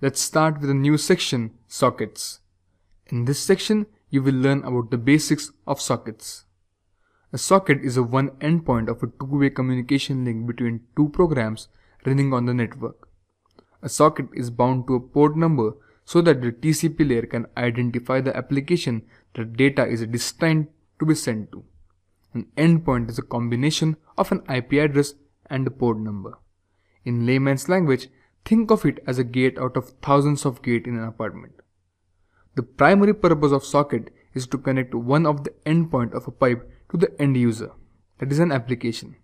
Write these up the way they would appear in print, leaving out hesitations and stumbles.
Let's start with a new section, Sockets. In this section, you will learn about the basics of sockets. A socket is a one endpoint of a two-way communication link between two programs running on the network. A socket is bound to a port number so that the TCP layer can identify the application that data is destined to be sent to. An endpoint is a combination of an IP address and a port number. In layman's language, think of it as a gate out of thousands of gates in an apartment. The primary purpose of socket is to connect one of the endpoint of a pipe to the end user, that is an application.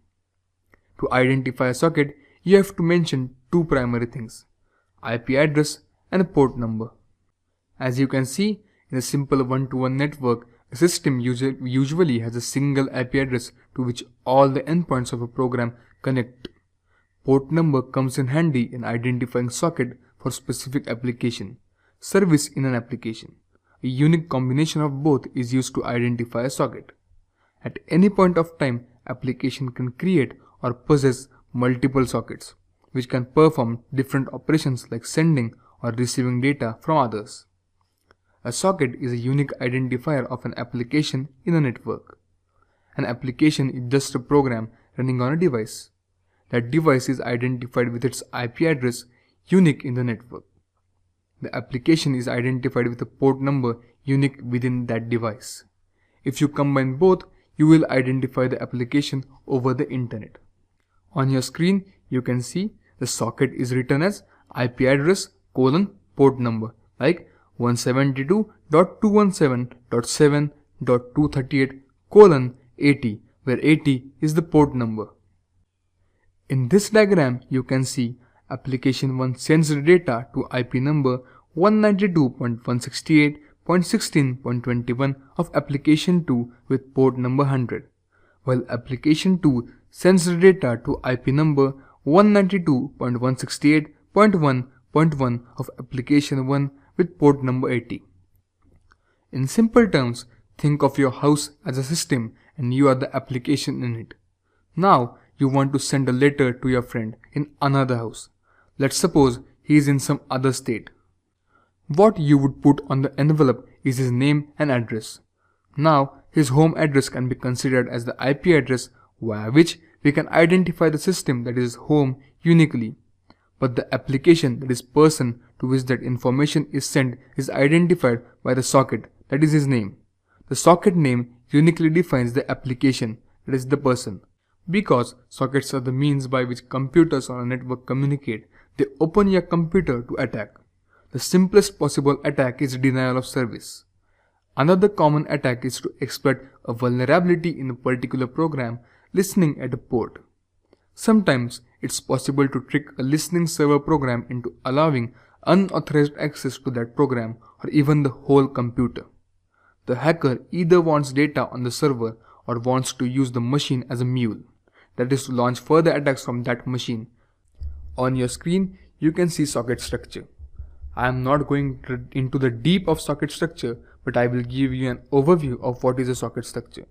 To identify a socket, you have to mention two primary things, IP address and a port number. As you can see, in a simple one-to-one network, a system usually has a single IP address to which all the endpoints of a program connect. Port number comes in handy in identifying socket for specific application, service in an application. A unique combination of both is used to identify a socket. At any point of time, application can create or possess multiple sockets, which can perform different operations like sending or receiving data from others. A socket is a unique identifier of an application in a network. An application is just a program running on a device. That device is identified with its IP address unique in the network. The application is identified with a port number unique within that device. If you combine both, you will identify the application over the internet. On your screen, you can see the socket is written as IP address : port number, like 172.217.7.238:80, where 80 is the port number. In this diagram, you can see application 1 sends the data to IP number 192.168.16.21 of application 2 with port number 100, while application 2 sends the data to IP number 192.168.1.1 of application 1 with port number 80. In simple terms, think of your house as a system and you are the application in it. Now, you want to send a letter to your friend in another house. Let's suppose he is in some other state. What you would put on the envelope is his name and address. Now, his home address can be considered as the IP address via which we can identify the system that is home uniquely. But the application, that is person to which that information is sent, is identified by the socket, that is his name. The socket name uniquely defines the application, that is the person. Because sockets are the means by which computers on a network communicate, they open your computer to attack. The simplest possible attack is denial of service. Another common attack is to exploit a vulnerability in a particular program listening at a port. Sometimes it's possible to trick a listening server program into allowing unauthorized access to that program or even the whole computer. The hacker either wants data on the server or wants to use the machine as a mule, that is to launch further attacks from that machine. On your screen, you can see socket structure. I am not going into the deep of socket structure, but I will give you an overview of what is a socket structure.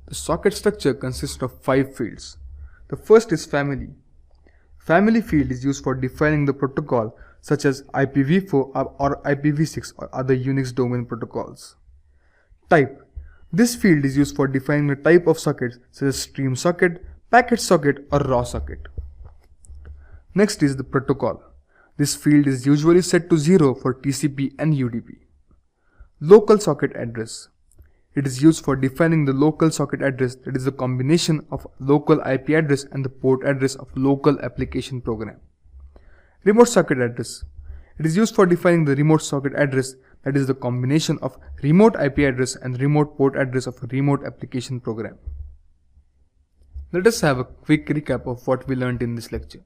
The socket structure consists of 5 fields. The first is family. Family field is used for defining the protocol such as IPv4 or IPv6 or other Unix domain protocols. Type. This field is used for defining the type of sockets such as stream socket, packet socket or raw socket. Next is the protocol. This field is usually set to 0 for TCP and UDP. Local socket address. It is used for defining the local socket address, that is the combination of local IP address and the port address of local application program. Remote socket address. It is used for defining the remote socket address, that is the combination of remote IP address and remote port address of a remote application program. Let us have a quick recap of what we learned in this lecture.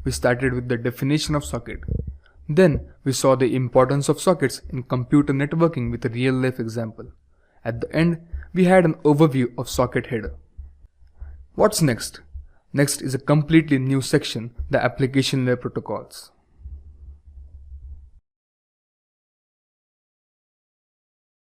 We started with the definition of socket. Then we saw the importance of sockets in computer networking with a real-life example. At the end, we had an overview of socket header. What's next? Next is a completely new section, the application layer protocols.